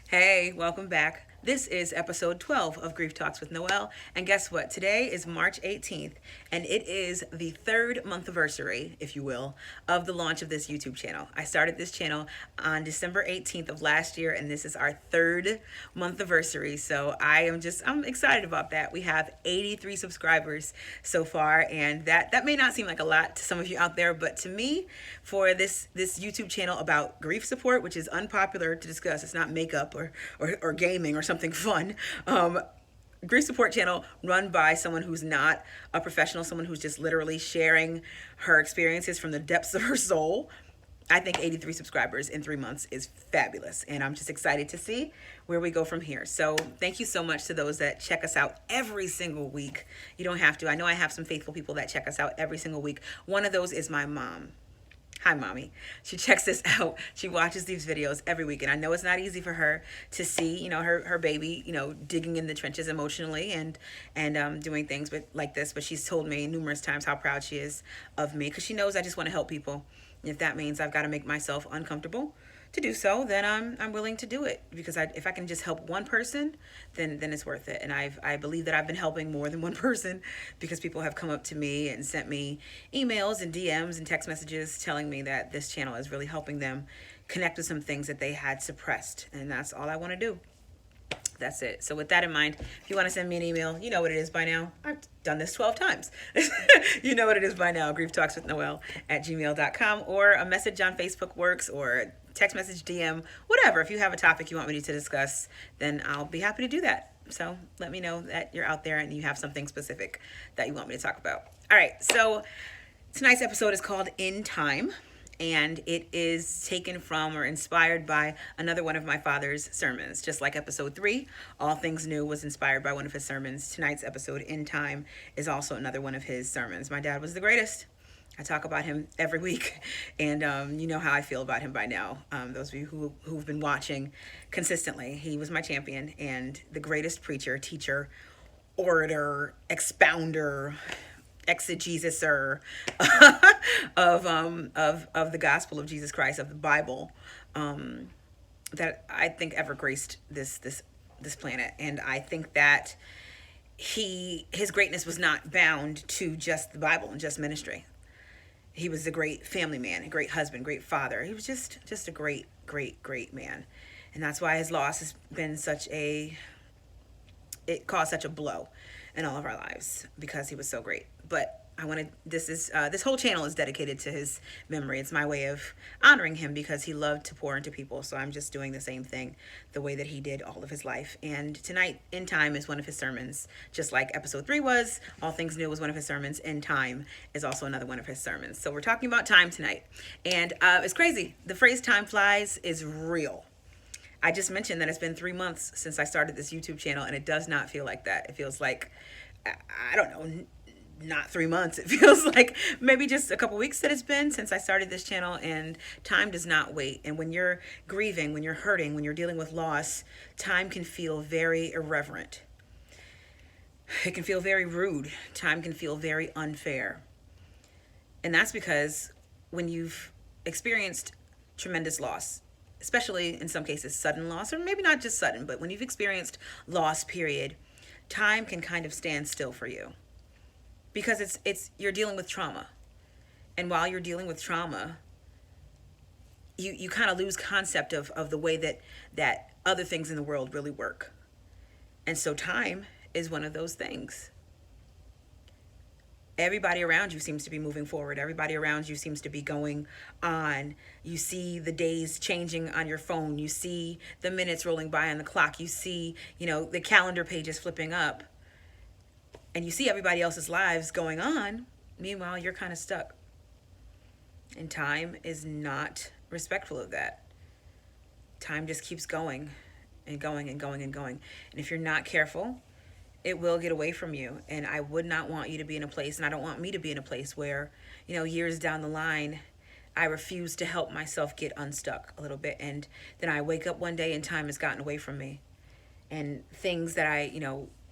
Hey, welcome back. This is episode 12 of Grief Talks with Noel. And guess what? Today is March 18th, and it is the third month anniversary, if you will, of the launch of this YouTube channel. I started this channel on December 18th of last year, and this is our third month anniversary. So I'm excited about that. We have 83 subscribers so far, and that may not seem like a lot to some of you out there, but to me, for this YouTube channel about grief support, which is unpopular to discuss, it's not makeup or gaming or something fun. Grief support channel run by someone who's not a professional, someone who's just literally sharing her experiences from the depths of her soul. I think 83 subscribers in 3 months is fabulous, and I'm just excited to see where we go from here. So thank you so much to those that check us out every single week. You don't have to. I know I have some faithful people that check us out every single week. One of those is my mom. Hi, mommy. She checks this out. She watches these videos every week. And I know it's not easy for her to see, her baby, digging in the trenches emotionally and doing things like this. But she's told me numerous times how proud she is of me because she knows I just want to help people. And if that means I've got to make myself uncomfortable to do so, then I'm willing to do it because if I can just help one person, then it's worth it. And I believe that I've been helping more than one person because people have come up to me and sent me emails and DMs and text messages telling me that this channel is really helping them connect with some things that they had suppressed. And that's all I want to do. That's it. So with that in mind, if you want to send me an email, you know what it is by now. I've done this 12 times. You know what it is by now. grieftalkswithnoel@gmail.com, or a message on Facebook works, or text message, DM, whatever. If you have a topic you want me to discuss, then I'll be happy to do that. So let me know that you're out there and you have something specific that you want me to talk about. All right. So tonight's episode is called In Time, and it is taken from or inspired by another one of my father's sermons. Just like episode 3, All Things New, was inspired by one of his sermons. Tonight's episode, In Time, is also another one of his sermons. My dad was the greatest. I talk about him every week, and you know how I feel about him by now. Those of you who've been watching consistently, he was my champion and the greatest preacher, teacher, orator, expounder, exegesis of the gospel of Jesus Christ, of the Bible, that I think ever graced this planet. And I think that his greatness was not bound to just the Bible and just ministry. He was a great family man, a great husband, great father. He was just a great man. And that's why his loss has been it caused such a blow in all of our lives, because he was so great. But this whole channel is dedicated to his memory. It's my way of honoring him because he loved to pour into people. So I'm just doing the same thing the way that he did all of his life. And tonight, In Time is one of his sermons. Just like episode 3 was, All Things New was one of his sermons. In Time is also another one of his sermons. So we're talking about time tonight. And it's crazy. The phrase time flies is real. I just mentioned that it's been 3 months since I started this YouTube channel, and it does not feel like that. It feels like, I don't know, not 3 months. It feels like maybe just a couple weeks that it's been since I started this channel, and time does not wait. And when you're grieving, when you're hurting, when you're dealing with loss, time can feel very irreverent. It can feel very rude. Time can feel very unfair. And that's because when you've experienced tremendous loss, especially in some cases sudden loss, or maybe not just sudden, but when you've experienced loss, period, time can kind of stand still for you because you're dealing with trauma. And while you're dealing with trauma, you kind of lose concept of the way that other things in the world really work. And so time is one of those things. Everybody around you seems to be moving forward. Everybody around you seems to be going on. You see the days changing on your phone. You see the minutes rolling by on the clock. You see, the calendar pages flipping up. And you see everybody else's lives going on. Meanwhile, you're kind of stuck. And time is not respectful of that. Time just keeps going and going and going and going. And if you're not careful, it will get away from you. And I would not want you to be in a place, and I don't want me to be in a place where, years down the line, I refuse to help myself get unstuck a little bit. And then I wake up one day and time has gotten away from me. And things that I,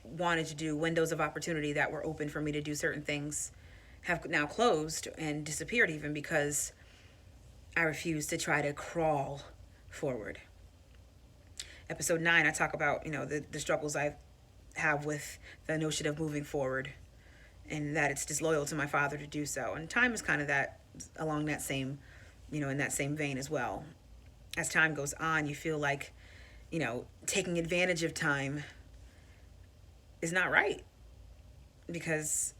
wanted to do, windows of opportunity that were open for me to do certain things, have now closed and disappeared, even because I refuse to try to crawl forward. Episode 9, I talk about, the struggles I have with the notion of moving forward, and that it's disloyal to my father to do so. And time is kind of that, along that same, in that same vein as well. As time goes on, you feel like, taking advantage of time is not right because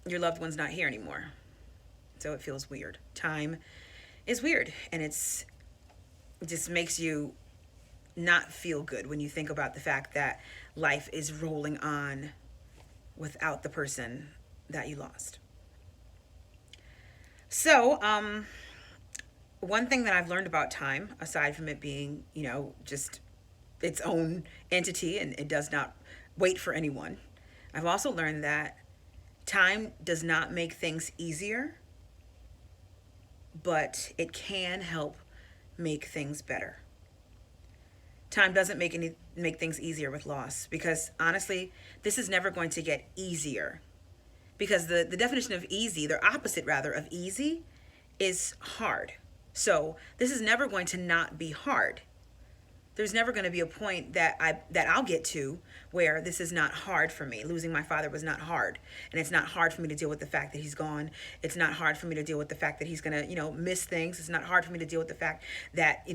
your loved one's not here anymore. So it feels weird. Time is weird, and it just makes you not feel good when you think about the fact that life is rolling on without the person that you lost. So, one thing that I've learned about time, aside from it being, just its own entity and it does not wait for anyone, I've also learned that time does not make things easier, but it can help make things better. Time doesn't make things easier with loss, because honestly, this is never going to get easier. Because the definition of easy, the opposite rather of easy, is hard. So this is never going to not be hard. There's never going to be a point that I'll get to where this is not hard for me. Losing my father was not hard, and it's not hard for me to deal with the fact that he's gone. It's not hard for me to deal with the fact that he's going to, miss things. It's not hard for me to deal with the fact that,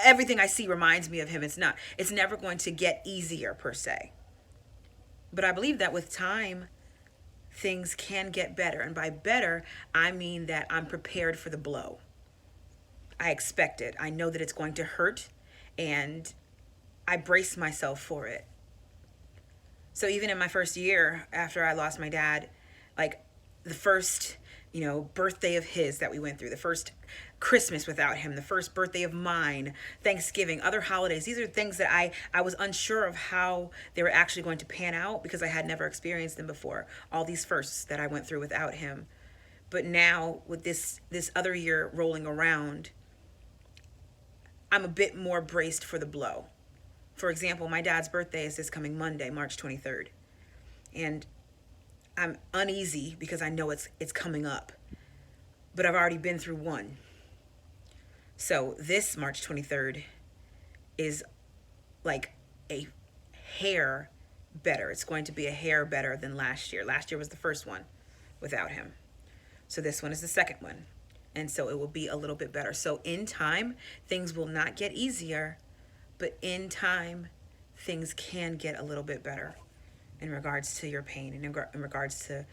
everything I see reminds me of him. It's never going to get easier per se. But I believe that with time, things can get better. And by better, I mean that I'm prepared for the blow. I expect it. I know that it's going to hurt, and I brace myself for it. So even in my first year after I lost my dad, like the first, birthday of his that we went through, the first Christmas without him, the first birthday of mine, Thanksgiving, other holidays, these are things that I was unsure of how they were actually going to pan out because I had never experienced them before. All these firsts that I went through without him. But now with this other year rolling around, I'm a bit more braced for the blow. For example, my dad's birthday is this coming Monday, March 23rd. And I'm uneasy because I know it's coming up. But I've already been through one. So this March 23rd is like a hair better. It's going to be a hair better than last year. Last year was the first one without him. So this one is the second one. And so it will be a little bit better. So in time, things will not get easier, but in time, things can get a little bit better in regards to your pain, in regards to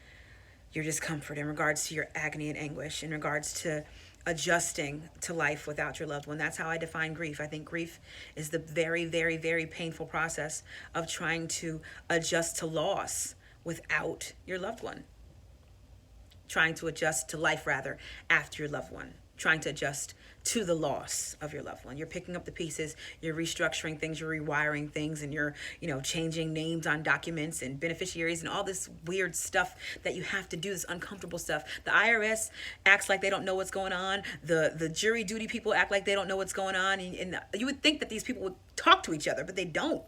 your discomfort, in regards to your agony and anguish, in regards to adjusting to life without your loved one. That's how I define grief. I think grief is the very, very, very painful process of trying to adjust to loss without your loved one. Trying to adjust to life, rather, after your loved one. Trying to adjust to the loss of your loved one. You're picking up the pieces, you're restructuring things, you're rewiring things, and you're, changing names on documents and beneficiaries and all this weird stuff that you have to do, this uncomfortable stuff. The IRS acts like they don't know what's going on. The jury duty people act like they don't know what's going on. And you would think that these people would talk to each other, but they don't.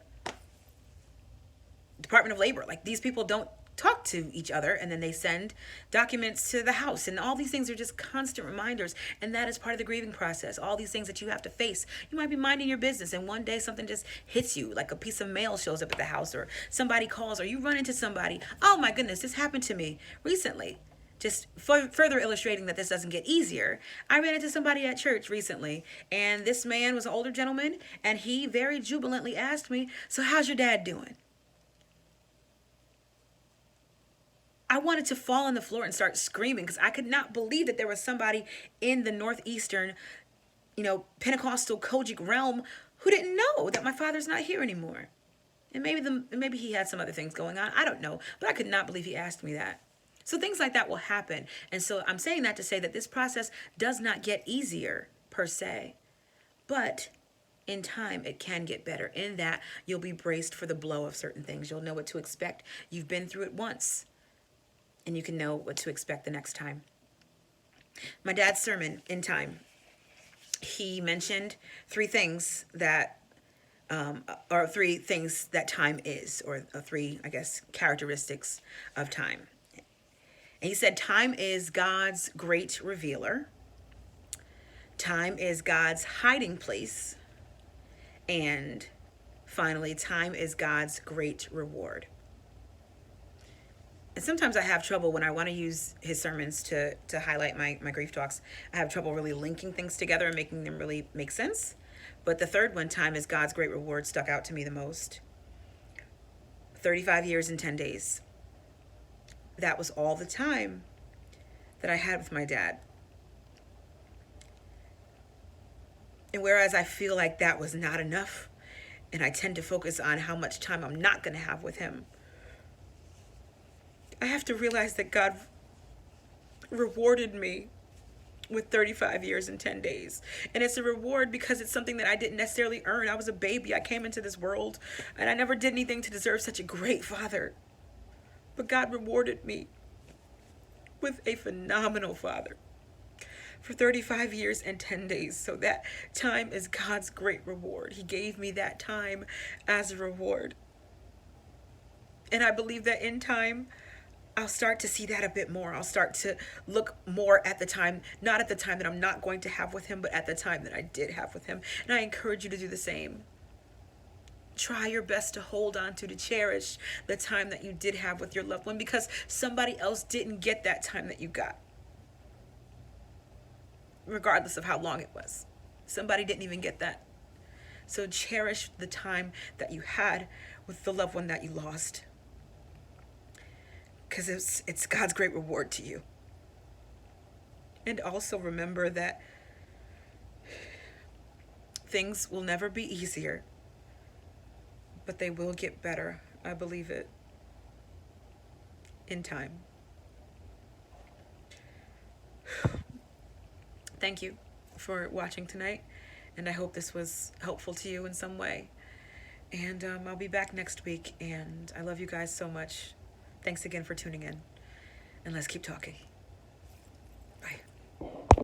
Department of Labor, like these people don't talk to each other, and then they send documents to the house, and all these things are just constant reminders, and that is part of the grieving process. All these things that you have to face. You might be minding your business, and one day something just hits you, like a piece of mail shows up at the house, or somebody calls, or you run into somebody. Oh my goodness, this happened to me recently. Just further illustrating that this doesn't get easier, I ran into somebody at church recently, and this man was an older gentleman, and he very jubilantly asked me, "So how's your dad doing?" I wanted to fall on the floor and start screaming because I could not believe that there was somebody in the northeastern, Pentecostal Kojic realm who didn't know that my father's not here anymore. And maybe he had some other things going on. I don't know. But I could not believe he asked me that. So things like that will happen. And so I'm saying that to say that this process does not get easier per se. But in time, it can get better. In that, you'll be braced for the blow of certain things. You'll know what to expect. You've been through it once. And you can know what to expect the next time. My dad's sermon, In Time, he mentioned three things that time is, or three, characteristics of time. And he said, time is God's great revealer. Time is God's hiding place. And finally, time is God's great reward. And sometimes I have trouble when I want to use his sermons to highlight my grief talks. I have trouble really linking things together and making them really make sense. But the third one, time is God's great reward, stuck out to me the most. 35 years and 10 days. That was all the time that I had with my dad. And whereas I feel like that was not enough, and I tend to focus on how much time I'm not going to have with him, I have to realize that God rewarded me with 35 years and 10 days. And it's a reward because it's something that I didn't necessarily earn. I was a baby. I came into this world and I never did anything to deserve such a great father. But God rewarded me with a phenomenal father for 35 years and 10 days. So that time is God's great reward. He gave me that time as a reward. And I believe that in time, I'll start to see that a bit more. I'll start to look more at the time, not at the time that I'm not going to have with him, but at the time that I did have with him. And I encourage you to do the same. Try your best to hold on to cherish the time that you did have with your loved one, because somebody else didn't get that time that you got. Regardless of how long it was. Somebody didn't even get that. So cherish the time that you had with the loved one that you lost. Because it's God's great reward to you. And also remember that things will never be easier, but they will get better. I believe it. In time. Thank you for watching tonight, and I hope this was helpful to you in some way. And I'll be back next week, and I love you guys so much. Thanks again for tuning in, and let's keep talking.